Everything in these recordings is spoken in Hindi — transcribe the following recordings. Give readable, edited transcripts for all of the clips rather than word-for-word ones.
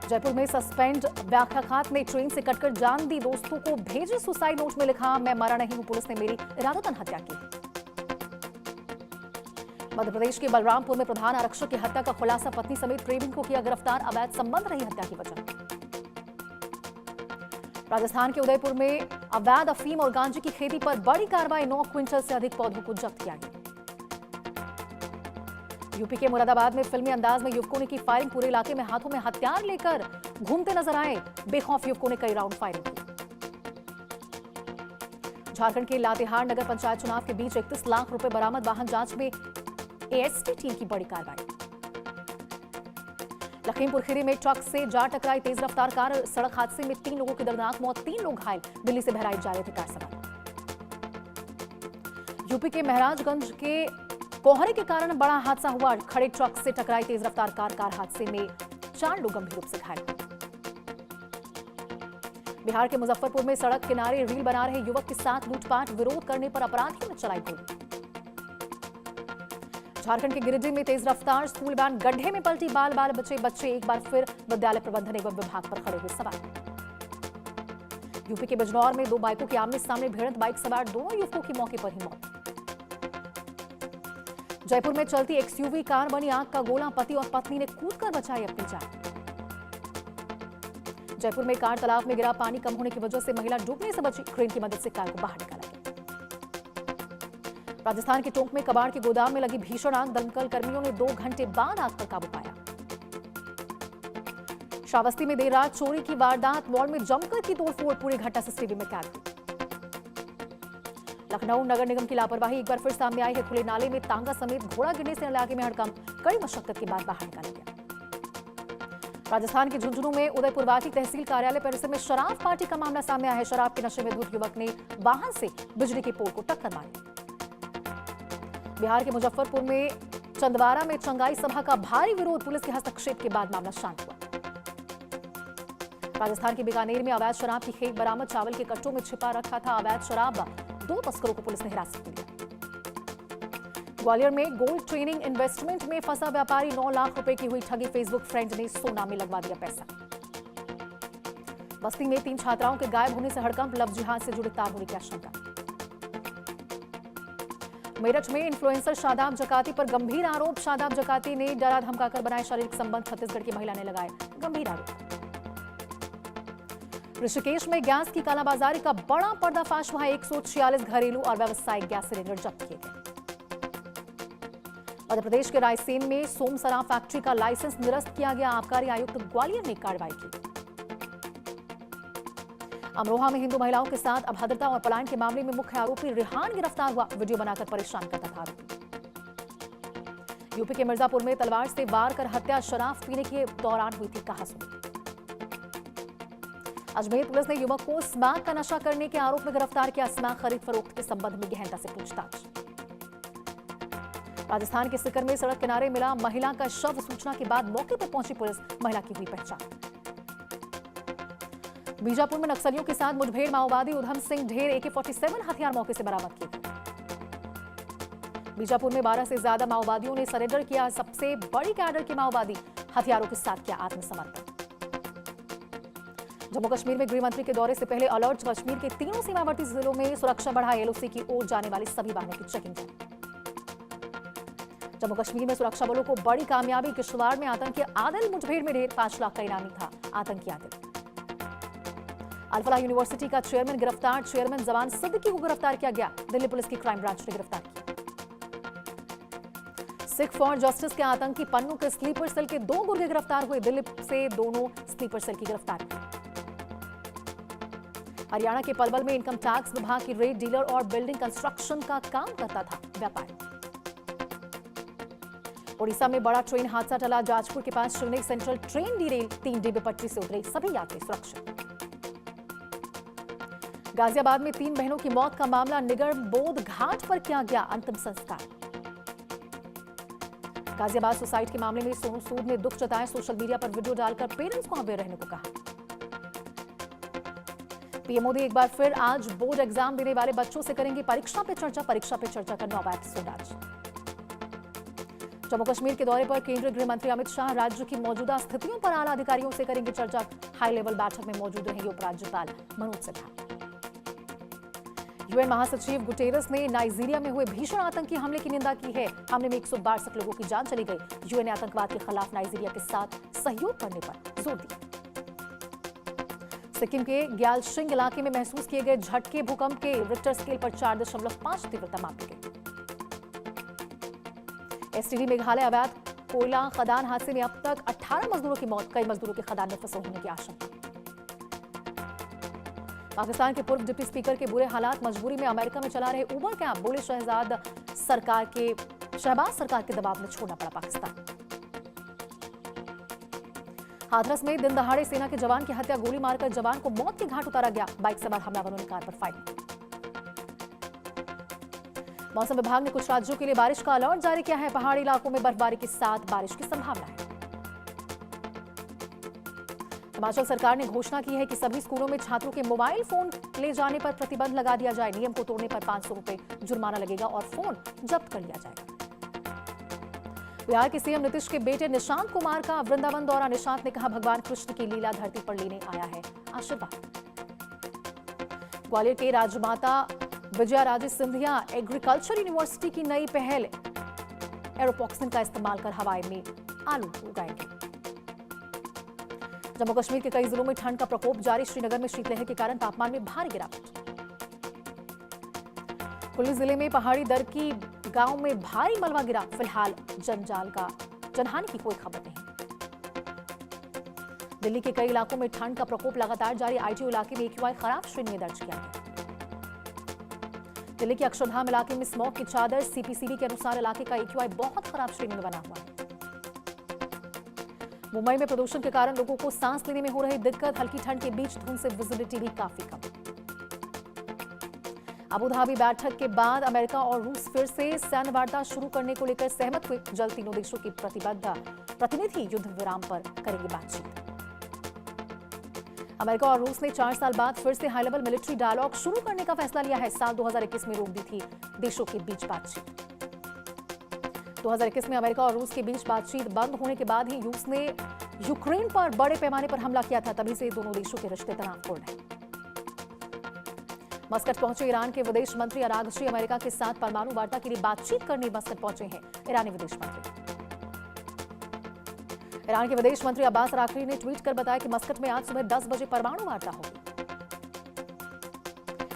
जयपुर में सस्पेंड व्याख्यात ने ट्रेन से कटकर जान दी, दोस्तों को भेजे सुसाइड नोट में लिखा, मैं मरा नहीं हूं, पुलिस ने मेरी इरादतन हत्या की। मध्य प्रदेश के बलरामपुर में प्रधान आरक्षक की हत्या का खुलासा, पत्नी समेत प्रेमी को किया गिरफ्तार, अवैध संबंध रही हत्या की वजह। राजस्थान के उदयपुर में अवैध अफीम और गांजे की खेती पर बड़ी कार्रवाई, 9 क्विंटल से अधिक पौधों को जब्त किया गया। यूपी के मुरादाबाद में फिल्मी अंदाज में युवकों ने की फायरिंग, पूरे इलाके में हाथों में हथियार लेकर घूमते नजर आए बेखौफ युवकों ने कई राउंड फायरिंग की। झारखंड के लातेहार नगर पंचायत चुनाव के बीच 31 लाख रुपए बरामद, वाहन जांच में एएसटी टीम की बड़ी कार्रवाई। लखीमपुर खीरी में ट्रक से जा टकराई तेज रफ्तार कार, सड़क हादसे में 3 लोगों की दर्दनाक मौत, 3 लोग घायल, दिल्ली से बहराइच जा रहे थे कार सवार। यूपी के महाराजगंज के कोहरे के कारण बड़ा हादसा हुआ, खड़े ट्रक से टकराई तेज रफ्तार कार हादसे में 4 लोग गंभीर रूप से घायल। बिहार के मुजफ्फरपुर में सड़क किनारे रील बना रहे युवक के साथ लूटपाट, विरोध करने पर अपराधियों ने चलाई गोली। झारखंड के गिरिडीह में तेज रफ्तार स्कूल वैन गड्ढे में पलटी, बाल बचे एक बार फिर विद्यालय प्रबंधन एवं विभाग पर खड़े हुए सवाल। यूपी के बिजनौर में 2 बाइकों की आमने सामने भिड़ंत, बाइक सवार 2 युवकों की मौके पर ही मौत। जयपुर में चलती एक्सयूवी कार बनी आग का गोला, पति और पत्नी ने कूदकर बचाई अपनी जान। जयपुर में कार तालाब में गिरा, पानी कम होने की वजह से महिला डूबने से बची, क्रेन की मदद से कार को बाहर निकाला गया। राजस्थान के टोंक में कबाड़ के गोदाम में लगी भीषण आग, दमकल कर्मियों ने 2 घंटे बाद आग पर काबू पाया। श्रावस्ती में देर रात चोरी की वारदात, मॉल में जमकर की तोड़फोड़, पूरी घटना सीसीटीवी में कैद। लखनऊ नगर निगम की लापरवाही एक बार फिर सामने आई है, खुले नाले में तांगा समेत घोड़ा गिरने से इलाके में हड़कंप, कड़ी मशक्कत के बाद बाहर निकाला गया। राजस्थान के झुंझुनू में उदयपुरवाटी तहसील कार्यालय परिसर में शराब पार्टी का मामला सामने आया है, शराब के नशे में धुत युवक ने वाहन से बिजली के पोल को टक्कर मारी। बिहार के मुजफ्फरपुर में चंदवारा में चंगाई सभा का भारी विरोध, पुलिस के हस्तक्षेप के बाद मामला शांत हुआ। राजस्थान के बीकानेर में अवैध शराब की खेप बरामद, चावल के कट्टों में छिपा रखा था अवैध शराब, 2 तस्करों को पुलिस ने हिरासत में लिया। ग्वालियर में गोल्ड ट्रेनिंग इन्वेस्टमेंट में फंसा व्यापारी, 9 लाख रुपए की हुई ठगी, फेसबुक फ्रेंड ने सोना में लगवा दिया पैसा। बस्ती में 3 छात्राओं के गायब होने से हड़कंप, लव जिहाद से जुड़े तार होने की आशंका। मेरठ में इन्फ्लुएंसर शादाब जकाती पर गंभीर आरोप, शादाब जकाती ने डरा धमकाकर बनाए शारीरिक संबंध, छत्तीसगढ़ की महिला ने लगाए गंभीर आरोप। ऋषिकेश में गैस की कालाबाजारी का बड़ा पर्दाफाश हुआ, 146 घरेलू और व्यावसायिक गैस सिलेंडर जब्त किए गए। मध्य प्रदेश के रायसेन में सोमसरा फैक्ट्री का लाइसेंस निरस्त किया गया, आबकारी आयुक्त ग्वालियर ने कार्रवाई की। अमरोहा में हिंदू महिलाओं के साथ अभद्रता और पलायन के मामले में मुख्य आरोपी रिहान गिरफ्तार हुआ, वीडियो बनाकर परेशान करता था आरोपी। यूपी के मिर्जापुर में तलवार से वार कर हत्या, शराब पीने के दौरान हुई थी कहासुनी। अजमेर पुलिस ने युवक को स्मैक का नशा करने के आरोप में गिरफ्तार किया, स्मैक खरीद फरोख्त के संबंध में गहनता से पूछताछ। राजस्थान के सिकर में सड़क किनारे मिला महिला का शव, सूचना के बाद मौके पर पहुंची पुलिस, महिला की हुई पहचान। बीजापुर में नक्सलियों के साथ मुठभेड़, माओवादी उधम सिंह ढेर AK-47 हथियार मौके से बरामद किए। बीजापुर में 12 से ज्यादा माओवादियों ने सरेंडर किया, सबसे बड़ी कैडर के माओवादी हथियारों के साथ किया आत्मसमर्पण। जम्मू कश्मीर में गृह मंत्री के दौरे से पहले अलर्ट, कश्मीर के 3 सीमावर्ती जिलों में सुरक्षा बढ़ाई, LOC की ओर जाने वाले सभी वाहनों की चेकिंग जारी। जम्मू कश्मीर में सुरक्षा बलों को बड़ी कामयाबी, किश्तवाड़ में आतंकी आदिल मुठभेड़ में ढेर, 5 लाख का इनामी था आतंकी आदिल। अल-फलाह यूनिवर्सिटी का चेयरमैन गिरफ्तार, चेयरमैन जवान सिद्दीकी को गिरफ्तार किया गया, दिल्ली पुलिस की क्राइम ब्रांच ने गिरफ्तार किया। सिख फॉर जस्टिस के आतंकी पन्नू के स्लीपर सेल के 2 गुर्गे गिरफ्तार हुए, दिल्ली से दोनों स्लीपर सेल की गिरफ्तारी। हरियाणा के पलवल में इनकम टैक्स विभाग की रेड, डीलर और बिल्डिंग कंस्ट्रक्शन का काम करता था व्यापारी। ओडिशा में बड़ा ट्रेन हादसा टला, जाजपुर के पास चेन्नई सेंट्रल ट्रेन डिरेल, 3 डिब्बे पटरी से उतरे, सभी यात्री सुरक्षित। गाजियाबाद में 3 बहनों की मौत का मामला, निगम बोध घाट पर किया गया अंतिम संस्कार। गाजियाबाद सुसाइड के मामले में सोनू सूद ने दुख जताया, सोशल मीडिया पर वीडियो डालकर पेरेंट्स को अवेयर रहने को कहा। पीएम मोदी एक बार फिर आज बोर्ड एग्जाम देने वाले बच्चों से करेंगे परीक्षा पे चर्चा का 9वां एपिसोड आज। जम्मू कश्मीर के दौरे पर केंद्रीय गृह मंत्री अमित शाह राज्य की मौजूदा स्थितियों पर आला अधिकारियों से करेंगे चर्चा। हाई लेवल बैठक में मौजूद रहेंगे उपराज्यपाल मनोज सिन्हा। यूएन महासचिव गुटेरस ने नाइजीरिया में हुए भीषण आतंकी हमले की निंदा की है। हमले में 162 लोगों की जान चली गई। यूएन ने आतंकवाद के खिलाफ नाइजीरिया के साथ सहयोग करने पर जोर दिया। सिक्किम के ग्यालशिंग इलाके में महसूस किए गए झटके भूकंप के रिक्टर स्केल पर 4.5 तीव्रता मापी गई। एसटीडी मेघालय अवैध कोयला खदान हादसे में अब तक 18 मजदूरों की मौत, कई मजदूरों के खदान में फंसे होने की आशंका। पाकिस्तान के पूर्व डिप्टी स्पीकर के बुरे हालात, मजबूरी में अमेरिका में चला रहे उबर कैंप, बोले शहबाज सरकार के दबाव में छोड़ना पड़ा पाकिस्तान। हाथरस में दिन दहाड़े सेना के जवान की हत्या, गोली मारकर जवान को मौत के घाट उतारा गया। बाइक सवार हमलावरों ने कार पर फायरिंग। मौसम विभाग ने कुछ राज्यों के लिए बारिश का अलर्ट जारी किया है। पहाड़ी इलाकों में बर्फबारी के साथ बारिश की संभावना है। हिमाचल सरकार ने घोषणा की है कि सभी स्कूलों में छात्रों के मोबाइल फोन ले जाने पर प्रतिबंध लगा दिया जाए। नियम को तोड़ने पर 500 रुपए जुर्माना लगेगा और फोन जब्त कर लिया जाएगा। बिहार के सीएम नीतीश के बेटे निशांत कुमार का वृंदावन दौरा। निशांत ने कहा, भगवान कृष्ण की लीला धरती पर लेने आया है आशीर्वाद। ग्वालियर के राजमाता विजया राजे सिंधिया एग्रीकल्चर यूनिवर्सिटी की नई पहल, एरोपॉक्सिन का इस्तेमाल कर हवाई में आलू उगाएंगे। जम्मू कश्मीर के कई जिलों में ठंड का प्रकोप जारी। श्रीनगर में शीतलहर के कारण तापमान में भारी गिरावट। कुल्लू जिले में पहाड़ी दर की गांव में भारी मलबा गिरा। फिलहाल जनहानि की कोई खबर नहीं। दिल्ली के कई इलाकों में ठंड का प्रकोप लगातार जारी। आईटीओ इलाके में एक्यूआई खराब श्रेणी में दर्ज किया गया। दिल्ली के अक्षरधाम इलाके में स्मॉग की चादर, सीपीसीबी के अनुसार इलाके का एक्यूआई बहुत खराब श्रेणी में बना हुआ है। मुंबई में प्रदूषण के कारण लोगों को सांस लेने में हो रही दिक्कत। हल्की ठंड के बीच धुंध से विजिबिलिटी भी काफी कम। अबू धाबी बैठक के बाद अमेरिका और रूस फिर से सैन्य वार्ता शुरू करने को लेकर सहमत हुए। जल्द तीनों देशों की प्रतिनिधि युद्ध विराम पर करेंगे बातचीत। अमेरिका और रूस ने 4 साल बाद फिर से हाई लेवल मिलिट्री डायलॉग शुरू करने का फैसला लिया है। साल 2021 में रोक दी थी देशों के बीच बातचीत। 2021 में अमेरिका और रूस के बीच बातचीत बंद होने के बाद ही रूस ने यूक्रेन पर बड़े पैमाने पर हमला किया था। तभी से दोनों देशों के रिश्ते तनावपूर्ण हैं। मस्कट पहुंचे ईरान के विदेश मंत्री अरागची अमेरिका के साथ परमाणु वार्ता के लिए बातचीत करने मस्कट पहुंचे हैं ईरानी विदेश मंत्री। ईरान के विदेश मंत्री अब्बास अरागची ने ट्वीट कर बताया कि मस्कट में आज सुबह 10 बजे परमाणु वार्ता होगी।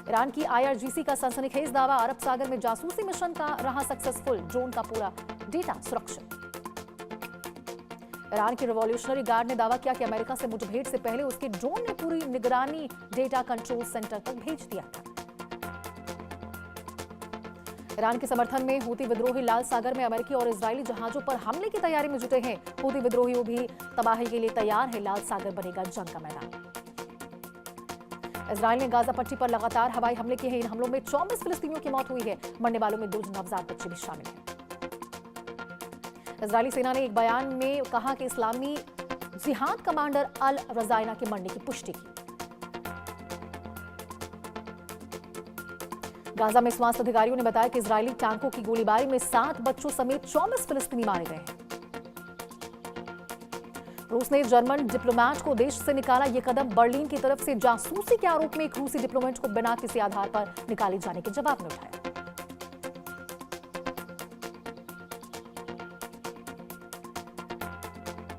ईरान की आईआरजीसी का सनसनीखेज दावा, अरब सागर में जासूसी मिशन का रहा सक्सेसफुल, ड्रोन का पूरा डेटा सुरक्षित। ईरान की रिवॉल्यूशनरी गार्ड ने दावा किया कि अमेरिका से मुठभेड़ से पहले उसके ड्रोन ने पूरी निगरानी डेटा कंट्रोल सेंटर तक भेज दिया था। ईरान के समर्थन में हूती विद्रोही लाल सागर में अमेरिकी और इजरायली जहाजों पर हमले की तैयारी में जुटे हैं। हूती विद्रोहियों भी तबाही के लिए तैयार है। लाल सागर बनेगा जंग का मैदान। इजरायल ने गाजा पट्टी पर लगातार हवाई हमले किए हैं। इन हमलों में 24 फिलिस्तीनियों की मौत हुई है। मरने वालों में 2 नवजात बच्चे भी शामिल हैं। इजरायली सेना ने एक बयान में कहा कि इस्लामी जिहाद कमांडर अल रजाइना के मरने की पुष्टि की। गाजा में स्वास्थ्य अधिकारियों ने बताया कि इजरायली टैंकों की गोलीबारी में 7 बच्चों समेत 24 फिलिस्तीनी मारे गए हैं। रूस ने जर्मन डिप्लोमेट को देश से निकाला। यह कदम बर्लिन की तरफ से जासूसी के आरोप में एक रूसी डिप्लोमेट को बिना किसी आधार पर निकाले जाने के जवाब में उठाया।